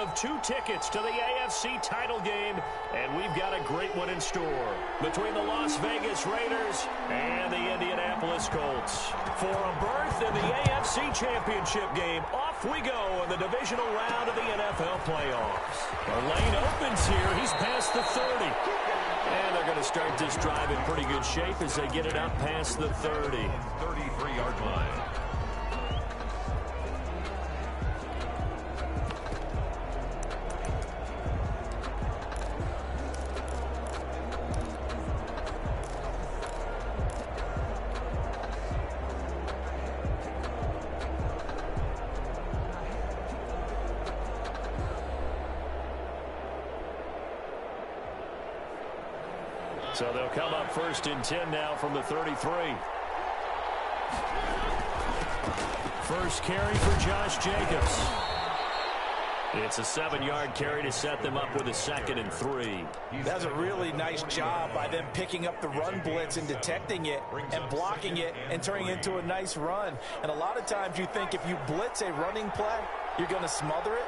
of 2 tickets to the AFC title game, and we've got a great one in store between the Las Vegas Raiders and the Indianapolis Colts. For a berth in the AFC Championship game, off we go in the divisional round of the NFL playoffs. The lane opens here. He's past the 30. And they're going to start this drive in pretty good shape as they get it up past the 30. 33-yard line. So they'll come up 1st and 10 now from the 33. First carry for Josh Jacobs. It's a 7-yard carry to set them up with a 2nd and 3. That's a really nice job by them picking up the run blitz and detecting it and blocking it and turning it into a nice run. And a lot of times you think if you blitz a running play, you're going to smother it.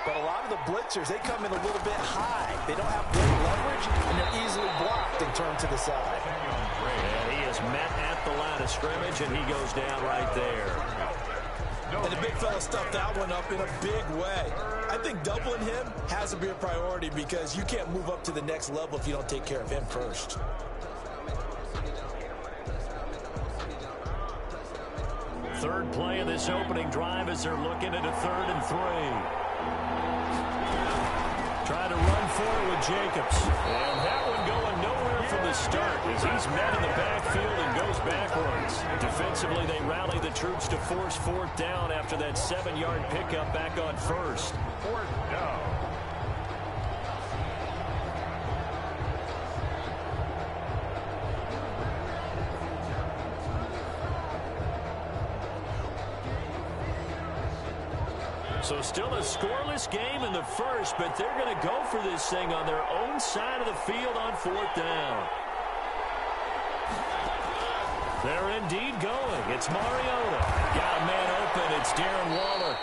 But a lot of the blitzers, they come in a little bit high. They don't have great leverage, and they're easily blocked and turned to the side. And he is met at the line of scrimmage, and he goes down right there. And the big fella stuffed that one up in a big way. I think doubling him has to be a priority because you can't move up to the next level if you don't take care of him first. Third play of this opening drive as they're looking at a 3rd and 3. Trying to run for it with Jacobs. And that one going nowhere from the start as he's met in the backfield and goes backwards. Defensively, they rally the troops to force 4th down after that 7-yard pickup back on 1st. 4th down. So still a scoreless game in the first, but they're going to go for this thing on their own side of the field on 4th down. They're indeed going. It's Mariota. Got a man open. It's Darren Waller.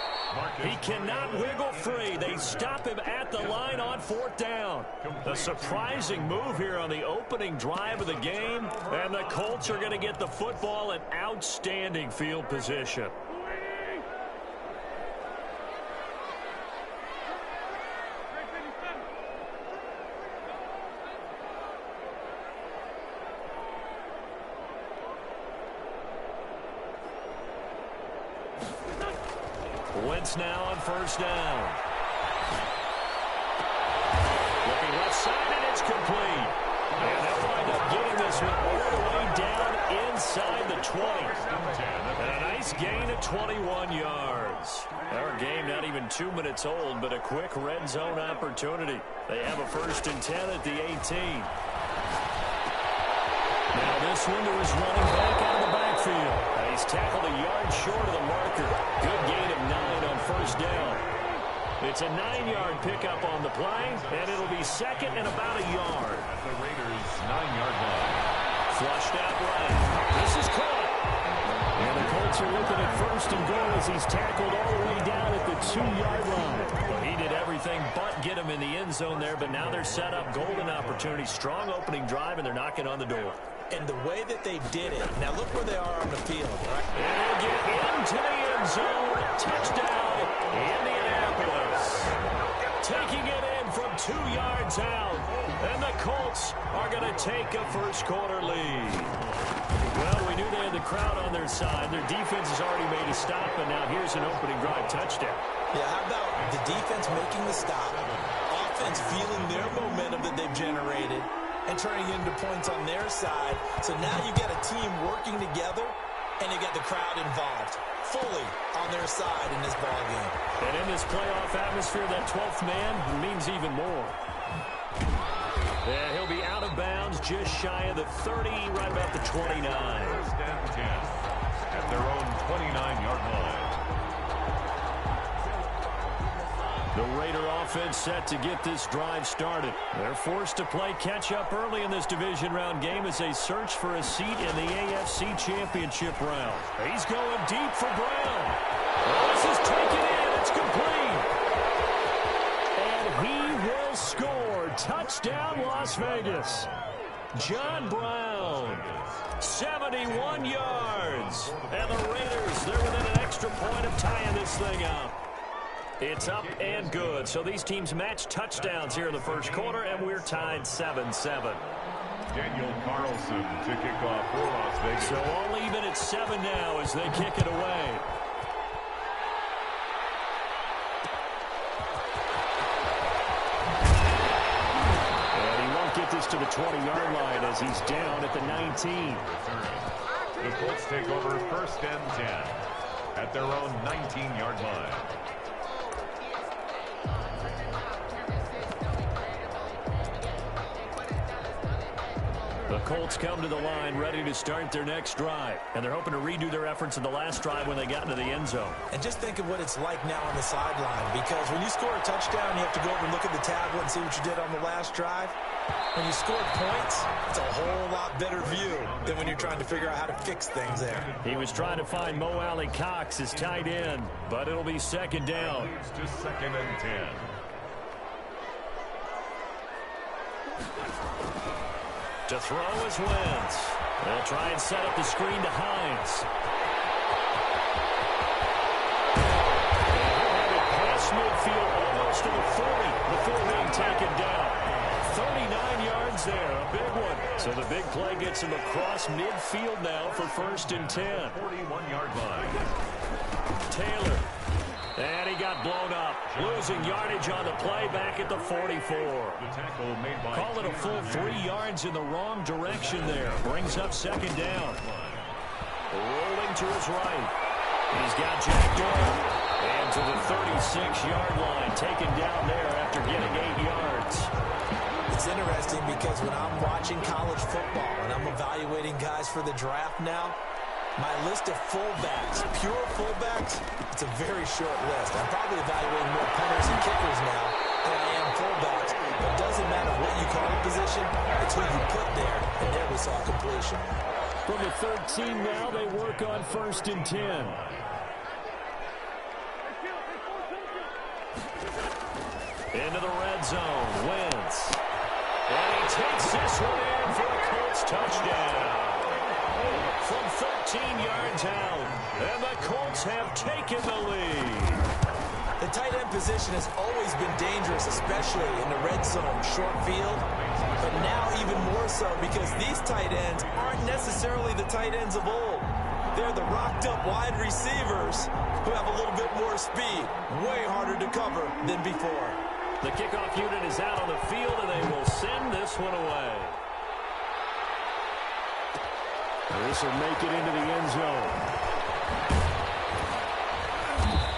He cannot wiggle free. They stop him at the line on 4th down. A surprising move here on the opening drive of the game, and the Colts are going to get the football in outstanding field position. Wentz now on 1st down. Looking left side, and it's complete. And they'll wind up getting this one all the way down inside the 20. And a nice gain of 21 yards. Our game not even 2 minutes old, but a quick red zone opportunity. They have a 1st and 10 at the 18. Now this one to his running back out of the backfield. He's tackled a yard short of the marker. Good gain of 9 on 1st down. It's a 9-yard pickup on the play, and it'll be 2nd and about a yard. At the Raiders' 9-yard line. Flushed out right. This is caught. And the Colts are looking at 1st and goal as he's tackled all the way down at the 2-yard line. Well, he did everything but get him in the end zone there, but now they're set up. Golden opportunity, strong opening drive, and they're knocking on the door. And the way that they did it, now look where they are on the field. Right? And they'll get into the end zone. Touchdown, Indianapolis. Taking it in from 2 yards out. And the Colts are going to take a first-quarter lead. Well, we knew they had the crowd on their side. Their defense has already made a stop, and now here's an opening drive touchdown. Yeah, how about the defense making the stop, offense feeling their momentum that they've generated, and turning into points on their side. So now you get a team working together, and you get the crowd involved fully on their side in this ball game. And in this playoff atmosphere, that 12th man means even more. Yeah, he'll be out of bounds just shy of the 30, right about the 29. 1st and 10 at their own 29-yard line. The Raider offense set to get this drive started. They're forced to play catch-up early in this division round game as they search for a seat in the AFC Championship round. He's going deep for Brown. Oh, this is taken in. It's complete. score. Touchdown, Las Vegas. John Brown, 71 yards. And the Raiders, they're within an extra point of tying this thing up. It's up and good. So these teams match touchdowns here in the first quarter, and we're tied 7-7. Daniel Carlson to kick off for Las Vegas. So all even at 7 now as they kick it away. And he won't get this to the 20-yard line as he's down at the 19. The Colts take over 1st and 10 at their own 19-yard line. The Colts come to the line ready to start their next drive. And they're hoping to redo their efforts in the last drive when they got into the end zone. And just think of what it's like now on the sideline, because when you score a touchdown, you have to go over and look at the tablet and see what you did on the last drive. When you score points, it's a whole lot better view than when you're trying to figure out how to fix things there. He was trying to find Mo Alley Cox as tight end, but it'll be 2nd down. It's just 2nd and 10. To throw is Wentz. They'll try and set up the screen to Hines. And he'll have it past midfield almost to the 40 before being taken down. 39 yards there, a big one. So the big play gets him across midfield now for 1st and 10. 41-yard line. Taylor. And he got blown up, losing yardage on the play back at the 44. The tackle made by Call it a full 3 yards in the wrong direction there. Brings up 2nd down. Rolling to his right. He's got jacked up. And to the 36-yard line, taken down there after getting 8 yards. It's interesting because when I'm watching college football and I'm evaluating guys for the draft now, my list of fullbacks, pure fullbacks, it's a very short list. I'm probably evaluating more punters and kickers now than I am fullbacks. But it doesn't matter what you call the position, it's who you put there, and there we saw completion. From the 13 now, they work on 1st and 10. Into the red zone, Wentz. And he takes this one in for a Colts touchdown. From 13 yards out, and the Colts have taken the lead. The tight end position has always been dangerous, especially in the red zone, short field. But now even more so because these tight ends aren't necessarily the tight ends of old. They're the rocked-up wide receivers who have a little bit more speed, way harder to cover than before. The kickoff unit is out on the field, and they will send this one away. This will make it into the end zone.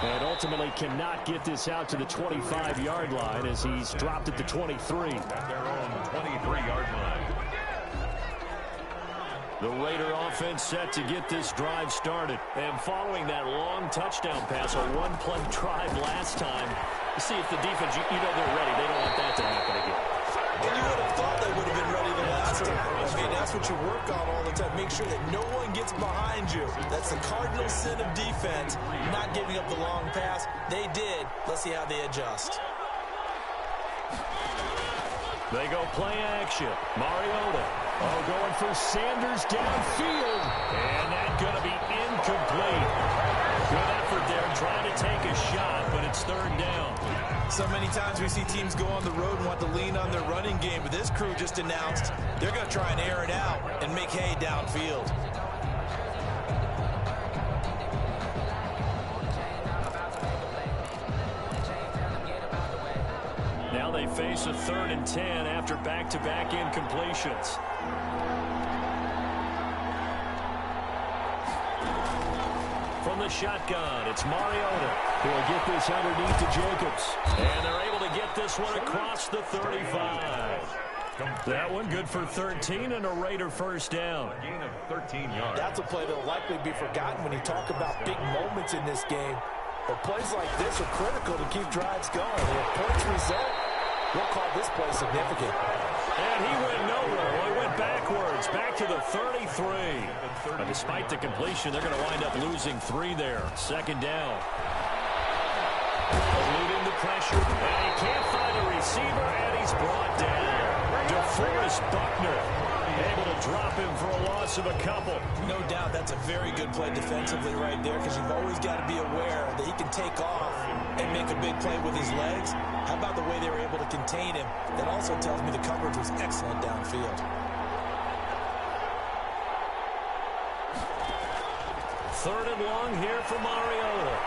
And ultimately cannot get this out to the 25-yard line as he's dropped at the 23. At their own 23-yard line. The Raider offense set to get this drive started. And following that long touchdown pass, a one-play drive last time, you see if the defense, you know they're ready. They don't want that to happen again. And you would have thought they would have been ready the last time. I mean, that's what you work on all the time. Make sure that no one gets behind you. That's the cardinal sin of defense, not giving up the long pass. They did. Let's see how they adjust. They go play action. Mariota. Oh, going for Sanders downfield. And that's going to be incomplete. Good effort there trying to take a shot, but it's 3rd down. So many times we see teams go on the road and want to lean on their running game, but this crew just announced they're going to try and air it out and make hay downfield. Now they face a 3rd and 10 after back-to-back incompletions. From the shotgun, it's Mariota who will get this underneath to Jacobs. And they're able to get this one across the 35. That one good for 13 and a Raider 1st down. A gain of 13 yards. That's a play that will likely be forgotten when you talk about big moments in this game. But plays like this are critical to keep drives going. If points result, we'll call this play significant. And he went nowhere. Well, he went backwards, back to the 33. But despite the completion, they're going to wind up losing 3 there. 2nd down. Eluding the pressure, and he can't find a receiver, and Davis Buckner able to drop him for a loss of a couple. No doubt that's a very good play defensively right there, because you've always got to be aware that he can take off and make a big play with his legs. How about the way they were able to contain him? That also tells me the coverage was excellent downfield. Third and long here for Mariota.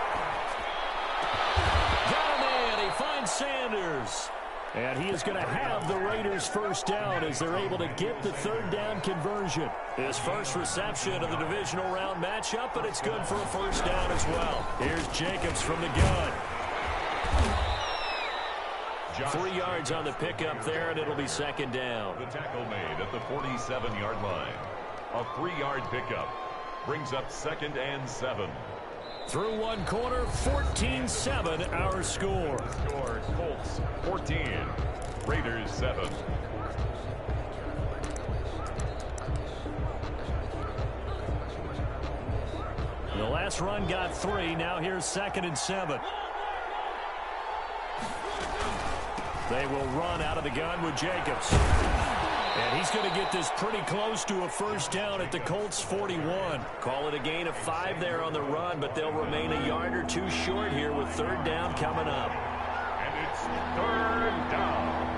Got a man. He finds Sanders. And he is going to have the Raiders first down as they're able to get the third down conversion. His first reception of the divisional round matchup, but it's good for a first down as well. Here's Jacobs from the gun. 3 yards on the pickup there, and it'll be second down. The tackle made at the 47-yard line. A 3-yard pickup brings up 2nd and 7. Through one quarter, 14-7 our score. Score, Colts 14, Raiders 7. The last run got 3. Now here's 2nd and 7. They will run out of the gun with Jacobs. And he's going to get this pretty close to a first down at the Colts 41. Call it a gain of 5 there on the run, but they'll remain a yard or 2 short here with third down coming up. And it's third down.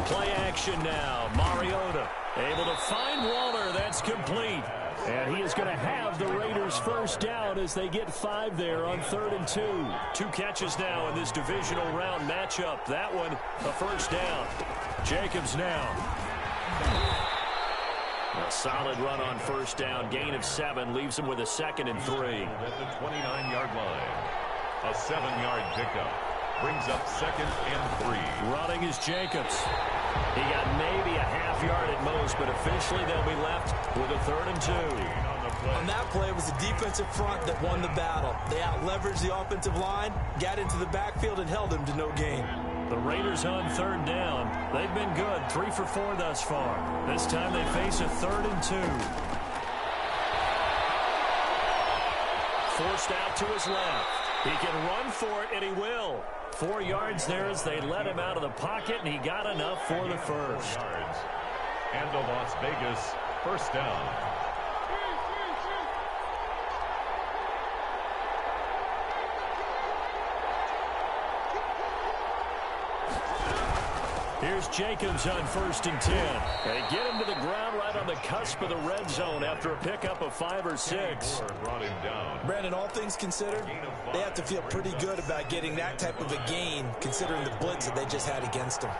Play action now. Mariota able to find Waller. That's complete. And he is going to have the Raiders first down as they get 5 there on 3rd and 2. 2 catches now in this divisional round matchup. That one, a first down. Jacobs now. A solid run on first down. Gain of 7 leaves him with a 2nd and 3. At the 29-yard line. A 7-yard pickup brings up 2nd and 3. Running is Jacobs. He got maybe a half yard at most, but officially they'll be left with a 3rd and 2. On that play, it was the defensive front that won the battle. They out-leveraged the offensive line, got into the backfield, and held him to no gain. The Raiders on third down. They've been good, 3 for 4 thus far. This time they face a 3rd and 2. Forced out to his left. He can run for it, and he will. 4 yards there as they let him out of the pocket, and he got enough for the first. Yards. And the Las Vegas first down. Here's Jacobs on 1st and 10. They get him to the ground right on the cusp of the red zone after a pickup of 5 or 6. Brought him down. Brandon, all things considered, they have to feel pretty good about getting that type of a gain, considering the blitz that they just had against them.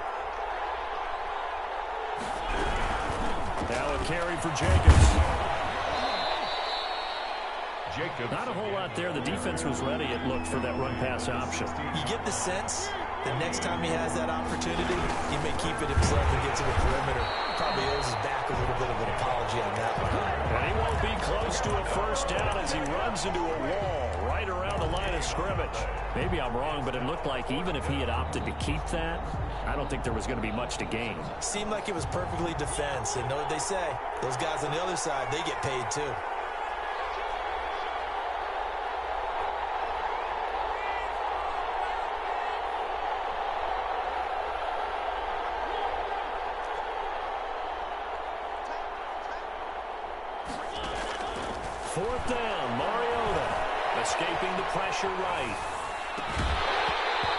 Now a carry for Jacobs. Not a whole lot there. The defense was ready, it looked, for that run-pass option. You get the sense that next time he has that opportunity, he may keep it himself and get to the perimeter. Probably owes his back a little bit of an apology on that one. And he won't be close to a first down as he runs into a wall right around the line of scrimmage. Maybe I'm wrong, but it looked like even if he had opted to keep that, I don't think there was going to be much to gain. Seemed like it was perfectly defense. And know what they say? Those guys on the other side, they get paid too. Fourth down, Mariota escaping the pressure right.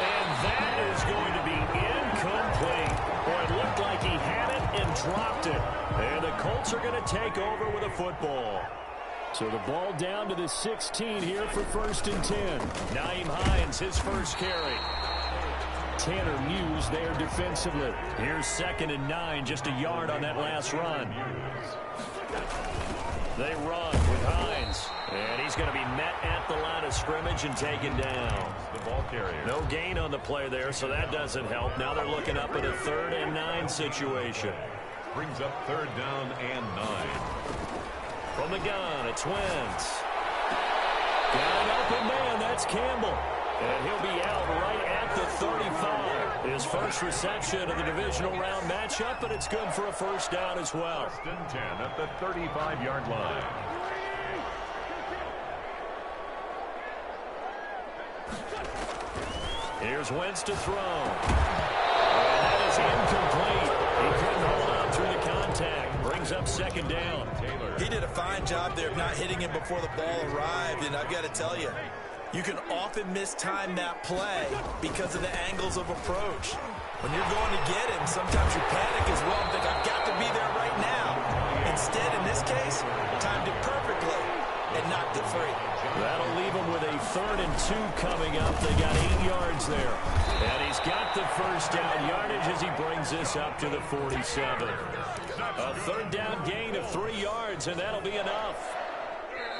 And that is going to be incomplete. Boy, it looked like he had it and dropped it. And the Colts are going to take over with a football. So the ball down to the 16 here for 1st and 10. Nyheim Hines, his first carry. Tanner Muse there defensively. Here's 2nd and 9, just a yard on that last run. They run with Hines, and he's going to be met at the line of scrimmage and taken down. The ball carrier. No gain on the play there, so that doesn't help. Now they're looking up at a 3rd and 9 situation. Brings up 3rd down and 9. From the gun, it's Wentz. Got an open man, that's Campbell. And he'll be out right at the 35. His first reception of the divisional round matchup, but it's good for a first down as well. 1st and 10 at the 35-yard line. Here's Wentz to throw. And that is incomplete. He couldn't hold on through the contact. Brings up second down. He did a fine job there of not hitting him before the ball arrived, and I've got to tell you, you can often mistime that play because of the angles of approach. When you're going to get him, sometimes you panic as well and think, I've got to be there right now. Instead, in this case, timed it perfectly and knocked it free. That'll leave him with a 3rd and 2 coming up. They got 8 yards there. And he's got the first down yardage as he brings this up to the 47. A 3rd down gain of 3 yards, and that'll be enough.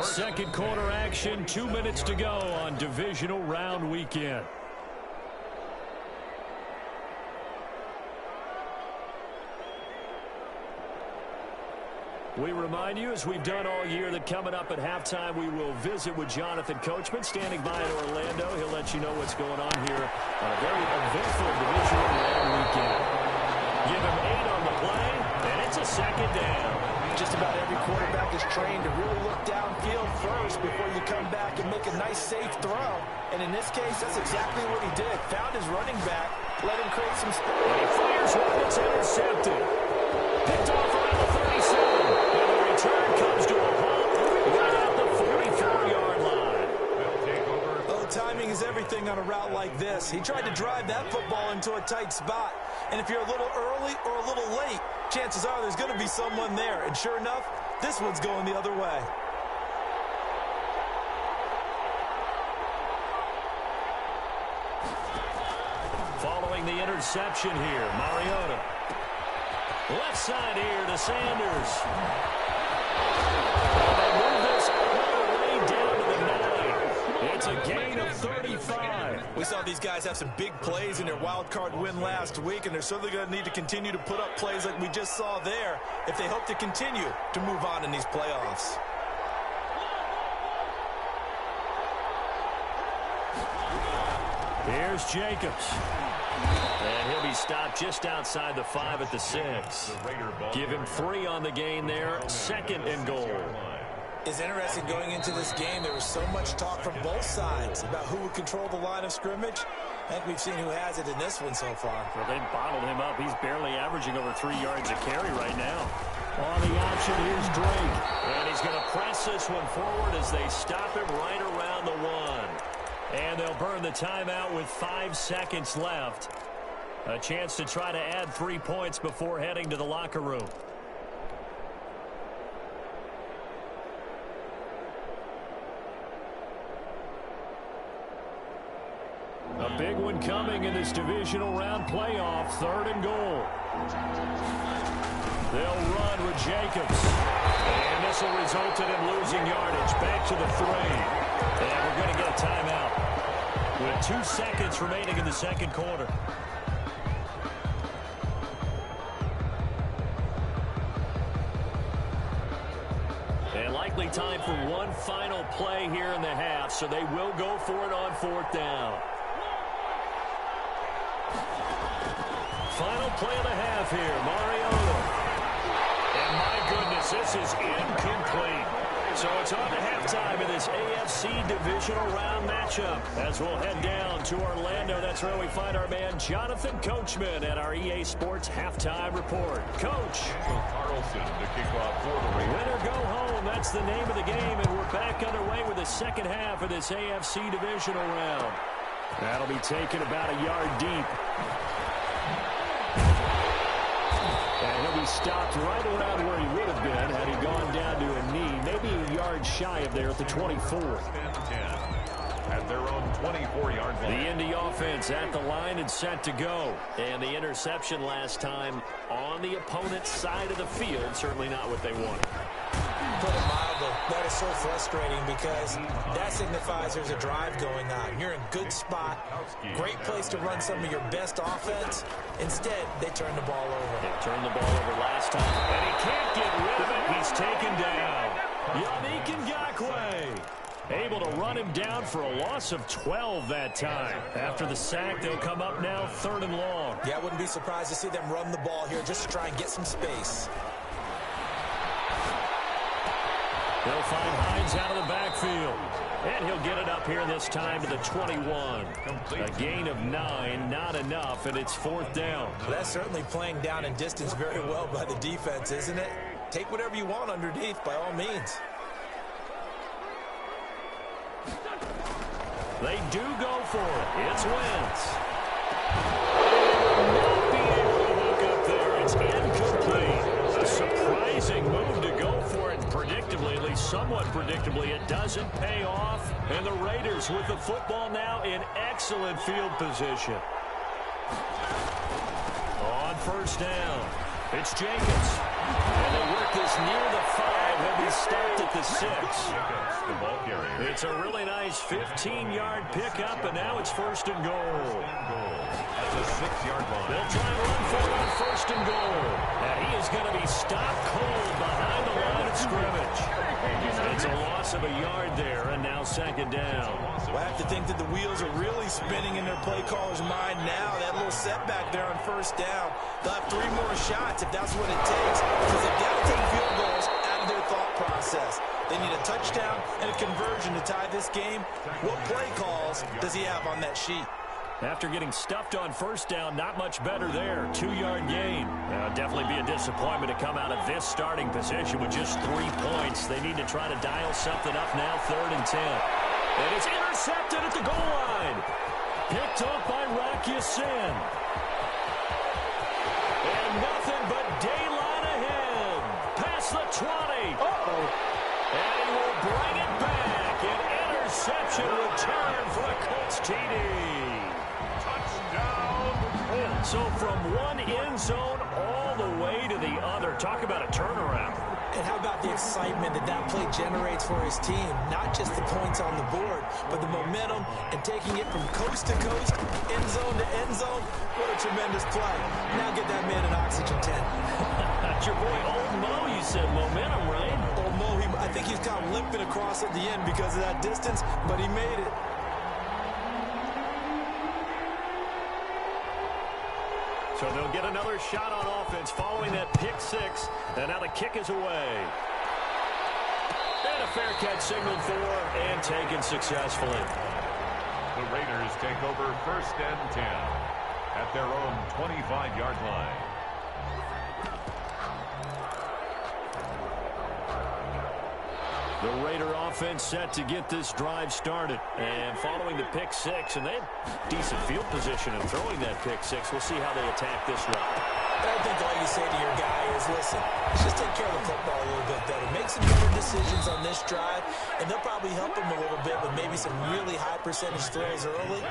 Second quarter action, 2 minutes to go on divisional round weekend. We remind you, as we've done all year, that coming up at halftime, we will visit with Jonathan Coachman, standing by in Orlando. He'll let you know what's going on here on a very eventful divisional round weekend. Give him 8 on the play, and it's a second down. Just about every quarterback is trained to really look downfield first before you come back and make a nice, safe throw. And in this case, that's exactly what he did. Found his running back, let him create some space. And he fires one that's intercepted. Picked off around the 37. And the return comes to a halt right at the 44-yard line. Oh, timing is everything on a route like this. He tried to drive that football into a tight spot. And if you're a little early or a little late, chances are there's going to be someone there. And sure enough, this one's going the other way. Following the interception here, Mariota. Left side here to Sanders. And they move this all the way down to the 9. It's a gain of 35. We saw these guys have some big plays in their wild card win last week, and they're certainly going to need to continue to put up plays like we just saw there if they hope to continue to move on in these playoffs. Here's Jacobs. And he'll be stopped just outside the 5 at the 6. Give him 3 on the gain there. 2nd and goal. It's interesting going into this game. There was so much talk from both sides about who would control the line of scrimmage. I think we've seen who has it in this one so far. Well, they bottled him up. He's barely averaging over 3 yards a carry right now. On the option, here's Drake. And he's going to press this one forward as they stop him right around the 1. And they'll burn the timeout with 5 seconds left. A chance to try to add 3 points before heading to the locker room. A big one coming in this divisional round playoff. 3rd and goal. They'll run with Jacobs. And this will result in him losing yardage. Back to the 3. And we're going to get a timeout with 2 seconds remaining in the second quarter. And likely time for one final play here in the half, so they will go for it on 4th down. Final play of the half here, Mariota. And my goodness, this is incomplete. So it's on to halftime in this AFC divisional round matchup. As we'll head down to Orlando, that's where we find our man Jonathan Coachman at our EA Sports Halftime Report. Coach. Carlson to kick off for the Raiders. Win or go home, that's the name of the game, and we're back underway with the second half of this AFC divisional round. That'll be taken about a yard deep. And he'll be stopped right around where he would have been had he gone down to a knee, maybe a yard shy of there at the 24. At their own 24-yard line. The Indy offense at the line and set to go. And the interception last time on the opponent's side of the field, certainly not what they wanted. Put it mildly, that is so frustrating because that signifies there's a drive going on. You're in good spot, great place to run some of your best offense. Instead, they turn the ball over. They turned the ball over last time, and he can't get rid of it. He's taken down. Yannick Ngakoue able to run him down for a loss of 12 that time. After the sack, they'll come up now 3rd and long. Yeah, I wouldn't be surprised to see them run the ball here just to try and get some space. They'll find Hines out of the backfield. And he'll get it up here this time to the 21. A gain of 9, not enough, and it's 4th down. Well, that's certainly playing down in distance very well by the defense, isn't it? Take whatever you want underneath, by all means. They do go for it. It's Wentz. Not being able to hook up there. It's incomplete. A surprising move to go for it. Predictably, at least somewhat predictably, it doesn't pay off. And the Raiders with the football now in excellent field position. On 1st down, it's Jacobs. And they work this near the 5. He'll be stopped at the 6. The ball carrier. It's a really nice 15-yard pickup, and now it's 1st and goal. At the 6-yard line. They'll try and run for it on 1st and goal. And he is going to be stopped cold behind the line of scrimmage. It's a loss of a yard there, and now 2nd down. Well, I have to think that the wheels are really spinning in their play caller's mind now. That little setback there on 1st down. They'll have 3 more shots if that's what it takes, because they've got to take field goals out of their thought process. They need a touchdown and a conversion to tie this game. What play calls does he have on that sheet? After getting stuffed on 1st down, not much better there. 2-yard gain. Definitely be a disappointment to come out of this starting position with just 3 points. They need to try to dial something up now, 3rd and 10. And it's intercepted at the goal line. Picked up by Rocky Sin. And nothing but daylight ahead. Past the 20. Uh-oh. And he will bring it back. An interception return for a Colts TD. So from one end zone all the way to the other. Talk about a turnaround. And how about the excitement that that play generates for his team? Not just the points on the board, but the momentum and taking it from coast to coast, end zone to end zone. What a tremendous play. Now get that man an oxygen tent. That's your boy Old Mo, you said. Momentum, right? Old Mo, I think he's kind of limping across at the end because of that distance, but he made it. So they'll get another shot on offense following that pick 6. And now the kick is away. And a fair catch signaled for and taken successfully. The Raiders take over 1st and 10 at their own 25-yard line. The Raider offense set to get this drive started. And following the pick 6, and they have decent field position in throwing that pick 6. We'll see how they attack this one. I think all you say to your guy is, listen, let's just take care of the football a little bit better. Make some better decisions on this drive, and they'll probably help him a little bit with maybe some really high percentage throws early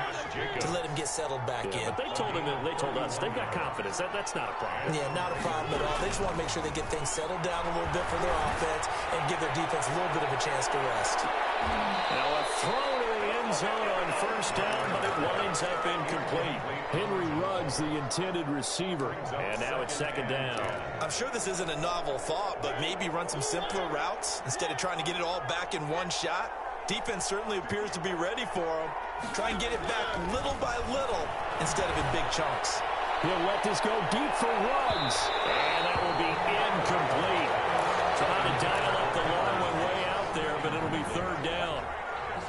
to let him get settled back in. But they told us they've got confidence. That's not a problem. Yeah, not a problem at all. They just want to make sure they get things settled down a little bit for their offense and give their defense a little bit of a chance to rest. Now a throw to the end zone on 1st down, but it winds up incomplete. Henry Ruggs, the intended receiver. And now it's 2nd down. I'm sure this isn't a novel thought, but maybe run some simpler routes instead of trying to get it all back in one shot. Defense certainly appears to be ready for him. Try and get it back little by little instead of in big chunks. He'll let this go deep for Ruggs. And that will be incomplete. Trying to dial up the long one way out there, but it'll be 3rd down.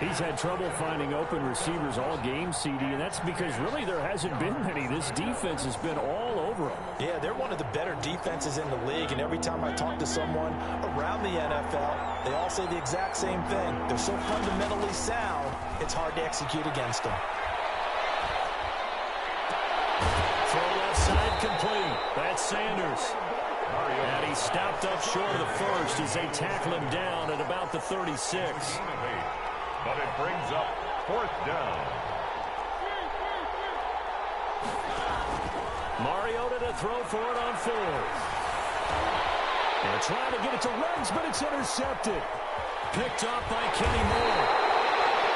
He's had trouble finding open receivers all game, CD, and that's because really there hasn't been many. This defense has been all over him. Yeah, they're one of the better defenses in the league, and every time I talk to someone around the NFL, they all say the exact same thing. They're so fundamentally sound, it's hard to execute against them. Throw left side complete. That's Sanders. And he's stopped up short of the 1st as they tackle him down at about the 36. But it brings up 4th down. Mariota to throw for it on 4th. They're trying to get it to Ruggs, but it's intercepted. Picked up by Kenny Moore.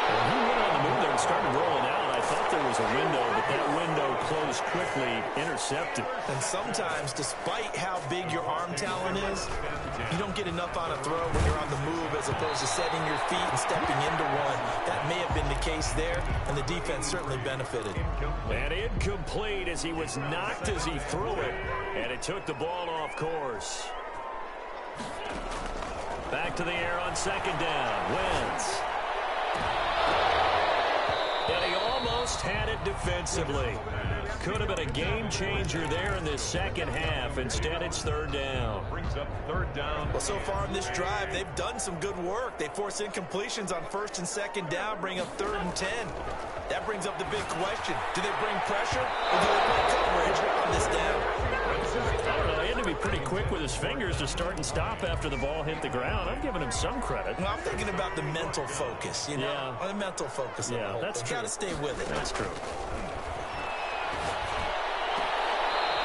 Well, he went on the move there and started rolling out. I thought there was a window, but that window closed quickly, intercepted. And sometimes, despite how big your arm talent is, you don't get enough on a throw when you're on the move as opposed to setting your feet and stepping into one. That may have been the case there, and the defense certainly benefited. And incomplete as he was knocked as he threw it, and it took the ball off course. Back to the air on 2nd down. Wentz. And he almost had it defensively. Could have been a game changer there in this second half. Instead, it's third down. Brings up third down. Well, so far in this drive, they've done some good work. They force incompletions on first and second down, bring up 3rd and 10. That brings up the big question. Do they bring pressure or do they play coverage on this down? I don't know. He had to be pretty quick with his fingers to start and stop after the ball hit the ground. I'm giving him some credit. Well, I'm thinking about the mental focus, you know? Yeah. The mental focus. Yeah, that's true. Got to stay with it. That's true.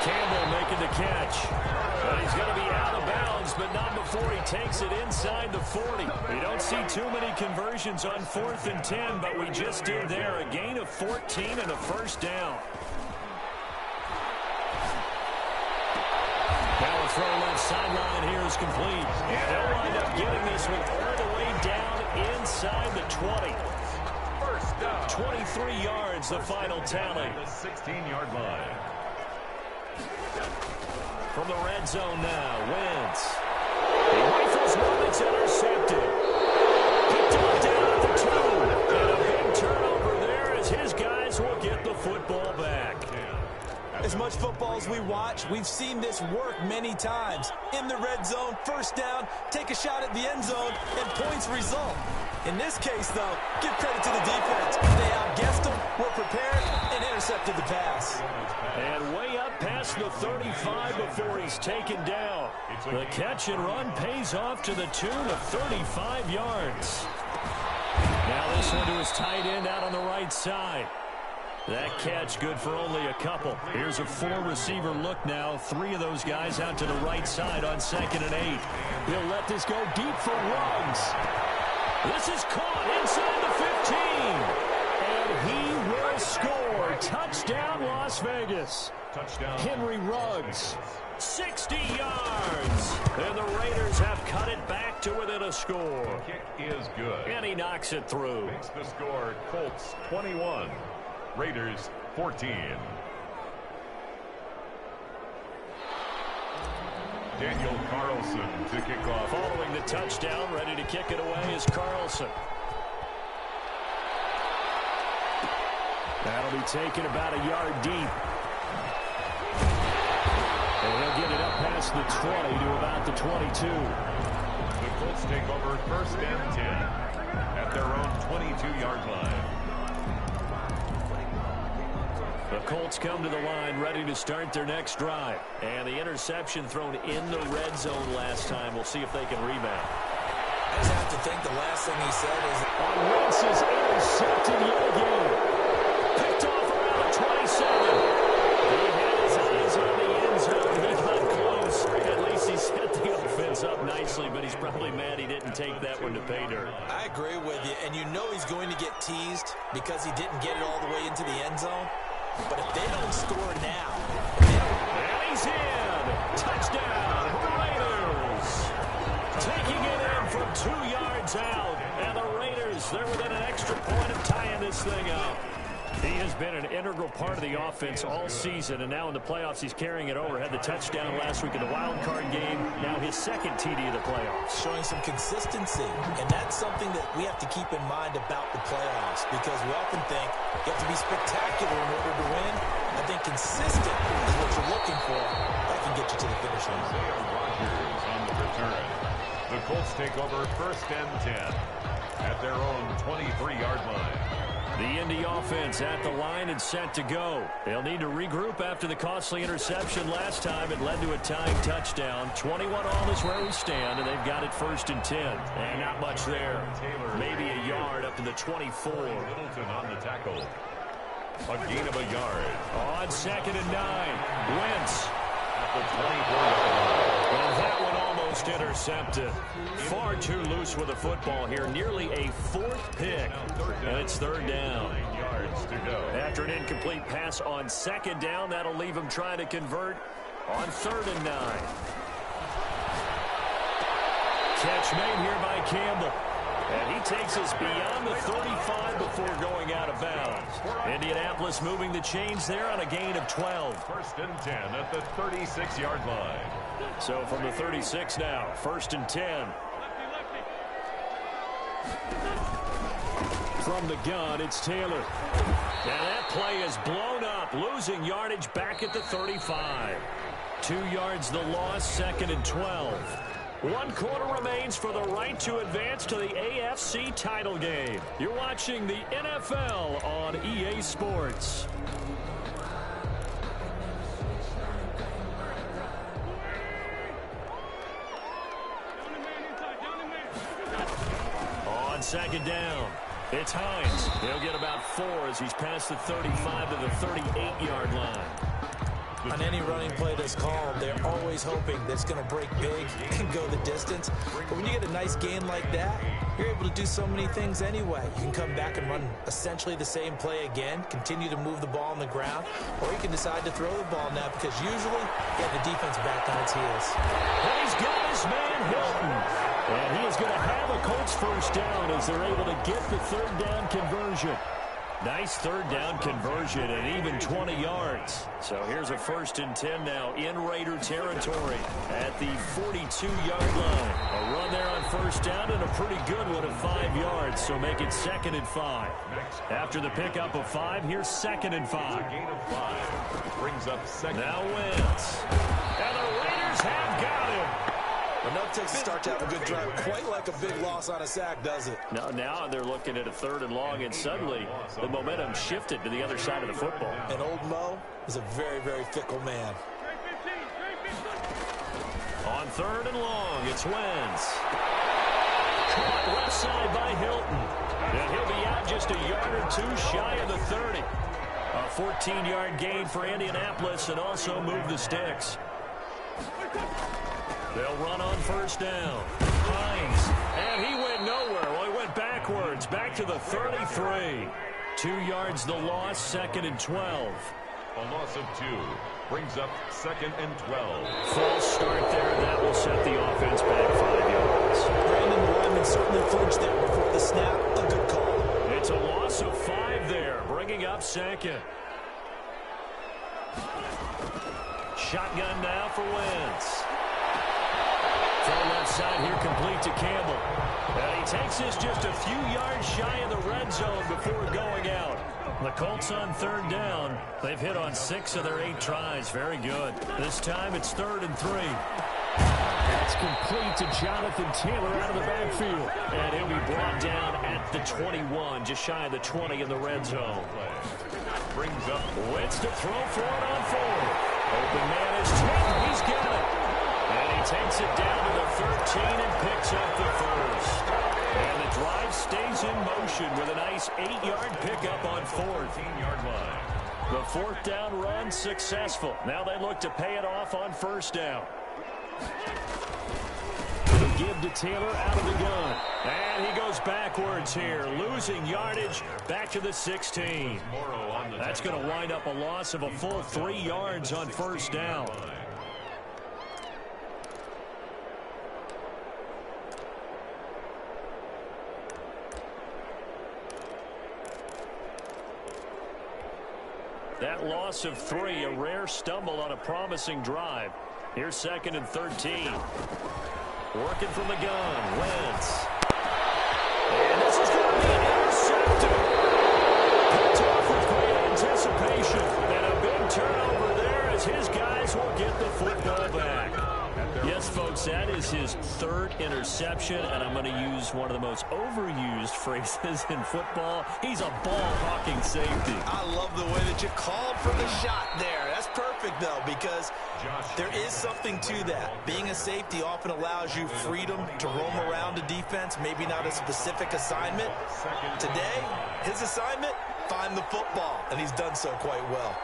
Campbell making the catch. But he's going to be out of bounds, but not before he takes it inside the 40. We don't see too many conversions on 4th and 10, but we just did there. A gain of 14 and a first down. Now a throw left sideline here is complete. And they'll wind up getting this one all the way down inside the 20. First down. 23 yards, the final tally. The 16-yard line. From the red zone now, Wentz. He rifles one that's intercepted. Picked up down at the 2. And a big turnover there as his guys will get the football back. As much football as we watch, we've seen this work many times. In the red zone, first down, take a shot at the end zone, and points result. In this case, though, give credit to the defense. They outguessed them, were prepared, and intercepted the pass. And way up past the 35 before he's taken down. The catch and run pays off to the tune of 35 yards. Now this one to his tight end out on the right side. That catch good for only a couple. Here's a 4-receiver look now. 3 of those guys out to the right side on 2nd and 8. He'll let this go deep for Ruggs. This is caught inside the 15. And he will score. Touchdown, Las Vegas. Touchdown. Henry Ruggs. 60 yards. And the Raiders have cut it back to within a score. The kick is good. And he knocks it through. Makes the score Colts 21. Raiders 14. Daniel Carlson to kick off. Following the touchdown, ready to kick it away is Carlson. That'll be taken about a yard deep. And he'll get it up past the 20 to about the 22. The Colts take over 1st and 10 at their own 22-yard line. The Colts come to the line ready to start their next drive. And the interception thrown in the red zone last time. We'll see if they can rebound. I just have to think the last thing he said is... Wentz is intercepted yet again. Picked off around the 27. He had his eyes on the end zone. He got close. At least he set the offense up nicely, but he's probably mad he didn't take that one to pay dirt. I agree with you, and you know he's going to get teased because he didn't get it all the way into the end zone. But if they don't score now... And he's in! Touchdown, Raiders! Taking it in from 2 yards out. And the Raiders, they're within an extra point of tying this thing up. He has been an integral part of the offense all season, and now in the playoffs he's carrying it over. Had the touchdown last week in the wild card game. Now his 2nd TD of the playoffs. Showing some consistency, and that's something that we have to keep in mind about the playoffs, because we often think you have to be spectacular in order to win. I think consistent is what you're looking for. That can get you to the finish line. Rodgers on the return. The Colts take over 1st and 10 at their own 23-yard line. The Indy offense at the line and set to go. They'll need to regroup after the costly interception last time. It led to a tying touchdown. 21 all is where we stand, and they've got it 1st and 10. And not much there. Maybe a yard up to the 24. Littleton on the tackle. A gain of a yard. On 2nd and 9. Wentz. At the 24-yard line. And that one almost intercepted. Far too loose with the football here. Nearly a 4th pick. And it's 3rd down. 9 yards to go. After an incomplete pass on 2nd down, that'll leave him trying to convert on 3rd and 9. Catch made here by Campbell. And he takes us beyond the 35 before going out of bounds. Indianapolis moving the chains there on a gain of 12. 1st and 10 at the 36-yard line. So from the 36 now, 1st and 10. from the gun, it's Taylor. And that play is blown up, losing yardage back at the 35. 2 yards the loss, 2nd and 12. 1 quarter remains for the right to advance to the AFC title game. You're watching the NFL on EA Sports. On 2nd down, it's Hines. He'll get about 4 as he's past the 35 to the 38-yard line. On any running play that's called, they're always hoping that it's going to break big and go the distance. But when you get a nice gain like that, you're able to do so many things anyway. You can come back and run essentially the same play again, continue to move the ball on the ground, or you can decide to throw the ball now because usually you have the defense back on its heels. And he's got his man Hilton. And he is going to have a Colts first down as they're able to get the 3rd down conversion. Nice 3rd down conversion and even 20 yards. So here's a 1st and 10 now in Raider territory at the 42-yard line. A run there on 1st down and a pretty good one of 5 yards. So make it 2nd and 5. After the pickup of 5, here's 2nd and 5. Gain of 5 brings up 2nd. Now Wentz. And the Raiders have got him. Enough takes to start to have a good drive. Quite like a big loss on a sack, does it? Now they're looking at a 3rd and long, and suddenly the momentum shifted to the other side of the football. And old Mo is a very, very fickle man. On 3rd and long, it's Wentz. Caught left side by Hilton. And he'll be out just a yard or 2 shy of the 30. A 14-yard gain for Indianapolis and also move the sticks. They'll run on 1st down. Hines. And he went nowhere. Well, he went backwards. Back to the 33. 2 yards the loss. 2nd and 12. A loss of 2 brings up 2nd and 12. False start there. That will set the offense back 5 yards. Brandon, the lineman certainly flinched there before the snap. A good call. It's a loss of 5 there, bringing up 2nd. Shotgun now for Wentz. From left side here, complete to Campbell. And he takes this just a few yards shy of the red zone before going out. The Colts on 3rd down. They've hit on 6 of their 8 tries. Very good. This time it's 3rd and 3. That's complete to Jonathan Taylor out of the backfield. And he'll be brought down at the 21, just shy of the 20 in the red zone. Brings up Wentz to throw for it on 4th. Open man is Taylor. He's got it. And he takes it down to the 13 and picks up the 1st. And the drive stays in motion with a nice 8-yard pickup on 4th. 14-yard line. The 4th down run successful. Now they look to pay it off on 1st down. The give to Taylor out of the gun. And he goes backwards here, losing yardage back to the 16. That's going to wind up a loss of a full 3 yards on 1st down. That loss of 3, a rare stumble on a promising drive. Here's 2nd and 13. Working from the gun, Wentz. And this is going to be intercepted. Picked off with great anticipation. And a big turnover there as his guys will get the football back. Yes, folks, that is his 3rd interception, and I'm going to use one of the most overused phrases in football. He's a ball-hawking safety. I love the way that you called for the shot there. That's perfect, though, because there is something to that. Being a safety often allows you freedom to roam around a defense, maybe not a specific assignment. Today, his assignment, find the football, and he's done so quite well.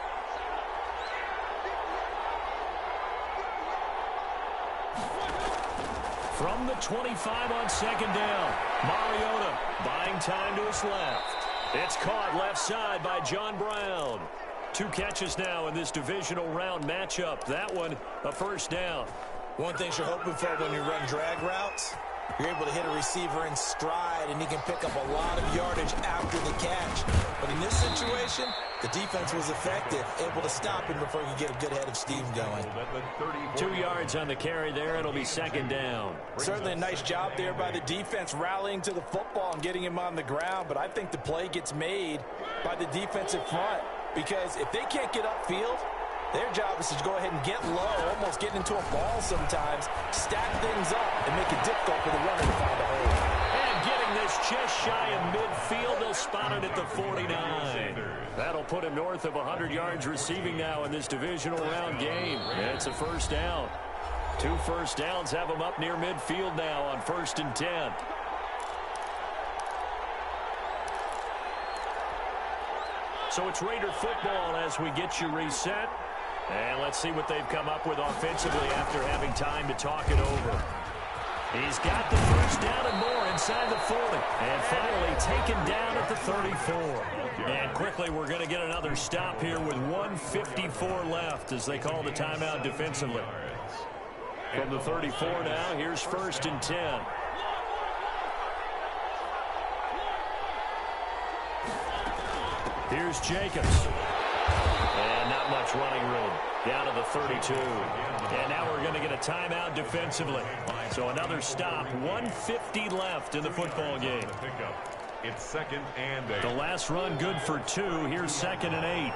From the 25 on 2nd down, Mariota buying time to his left. It's caught left side by John Brown. 2 catches now in this divisional round matchup. That one, a 1st down. One thing you're hoping for when you run drag routes, You're able to hit a receiver in stride, and he can pick up a lot of yardage after the catch. But in this situation, the defense was effective, able to stop him before he could get a good head of steam going. 2 yards on the carry there. It'll be second down. Certainly a nice job there by the defense rallying to the football and getting him on the ground. But I think the play gets made by the defensive front, because if they can't get upfield, their job is to go ahead and get low, almost get into a ball sometimes, stack things up, and make it difficult for the runner to find a hole. And getting this just shy of midfield, they'll spot it at the 49. That'll put him north of 100 yards receiving now in this divisional round game. And it's a first down. 2 first downs have him up near midfield now on 1st and 10. So it's Raider football as we get you reset. And let's see what they've come up with offensively after having time to talk it over. He's got the first down and more inside the 40. And finally taken down at the 34. And quickly we're going to get another stop here with 1:54 left as they call the timeout defensively. From the 34 now, here's 1st and 10. Here's Jacobs. And not much running room. Down to the 32. And now we're going to get a timeout defensively. So another stop. 1:50 left in the football game. It's 2nd and 8. The last run good for 2. Here's 2nd and 8.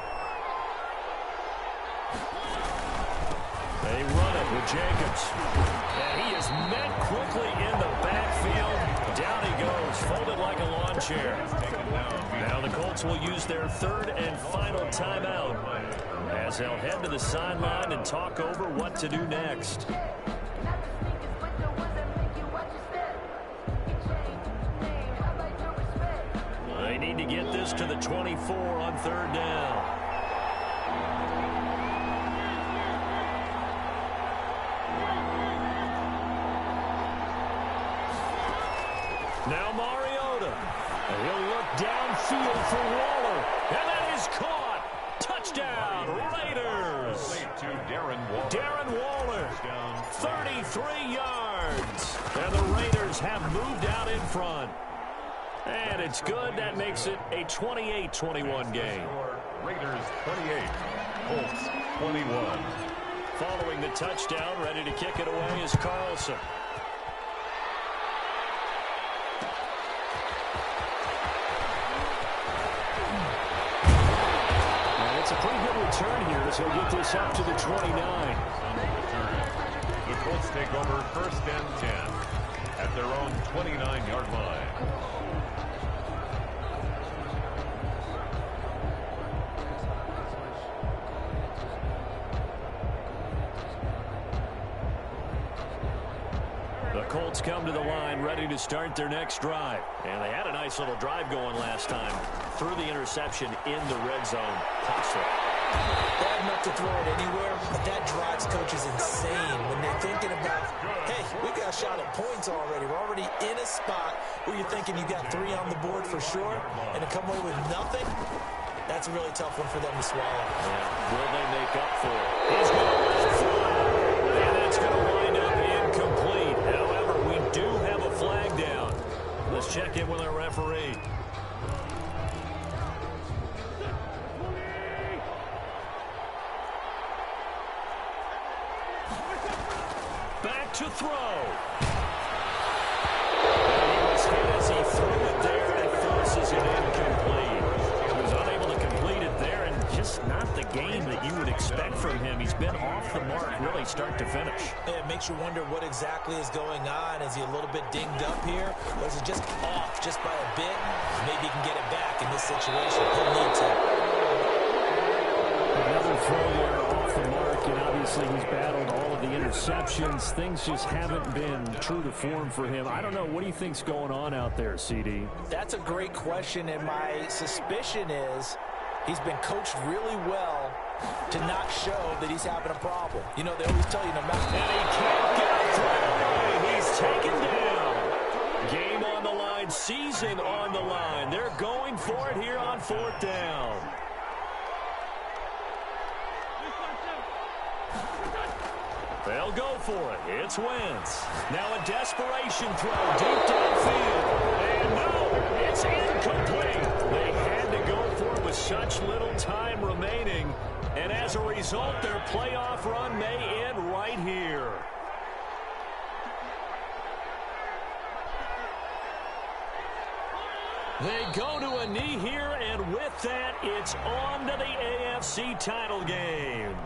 They run it with Jacobs. And he is met quickly in the backfield. Down he goes, folded like a lawn chair. Now the Colts will use their 3rd and final timeout as they'll head to the sideline and talk over what to do next. They need to get this to the 24 on 3rd down. Now Mariota. He'll look downfield for Waller. And that is caught. Touchdown, Raiders. To Darren Waller. 33 yards. And the Raiders have moved out in front. And it's good. That makes it a 28-21 game. Raiders 28. Colts 21. Following the touchdown, ready to kick it away is Carlson. It's a pretty good return here as he'll get this up to the 29. The Colts take over 1st and 10 at their own 29-yard line. The Colts come to the line ready to start their next drive. And they had a nice little drive going last time. Threw the interception in the red zone. Costly. Bad enough to throw it anywhere, but that drives coaches insane when they're thinking about, hey, we got a shot at points already. We're already in a spot where you're thinking you got 3 on the board for sure, and to come away with nothing, that's a really tough one for them to swallow. Yeah. Will they make up for it? He's going to throw. And that's going to wind up incomplete. However, we do have a flag down. Let's check in with our referee. Back to throw. And he was hit as he threw it there. That forces it incomplete. He was unable to complete it there, and just not the game that you would expect from him. He's been off the mark really start to finish. Yeah, it makes you wonder what exactly is going on. Is he a little bit dinged up here? Or is it just off just by a bit? Maybe he can get it back in this situation. He'll need to. Another throw there off the mark, and obviously he's battled all of the interceptions. Things just haven't been true to form for him. I don't know. What do you think's going on out there, CD? That's a great question, and my suspicion is he's been coached really well to not show that he's having a problem. You know, they always tell you no matter. And he can't get through. He's taken down. Game on the line, season on the line. They're going for it here on 4th down. They'll go for it. It's Wentz. Now a desperation throw deep downfield. And no, it's incomplete. They had to go for it with such little time remaining. And as a result, their playoff run may end right here. They go to a knee here, and with that, it's on to the AFC title game.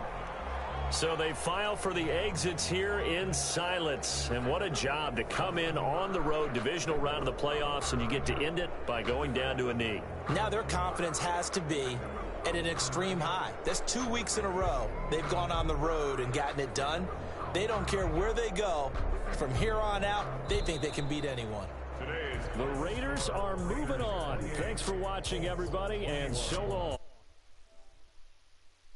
So they file for the exits here in silence. And what a job to come in on the road, divisional round of the playoffs, and you get to end it by going down to a knee. Now their confidence has to be at an extreme high. That's 2 weeks in a row they've gone on the road and gotten it done. They don't care where they go. From here on out, they think they can beat anyone. The Raiders are moving on. Thanks for watching, everybody, and so long.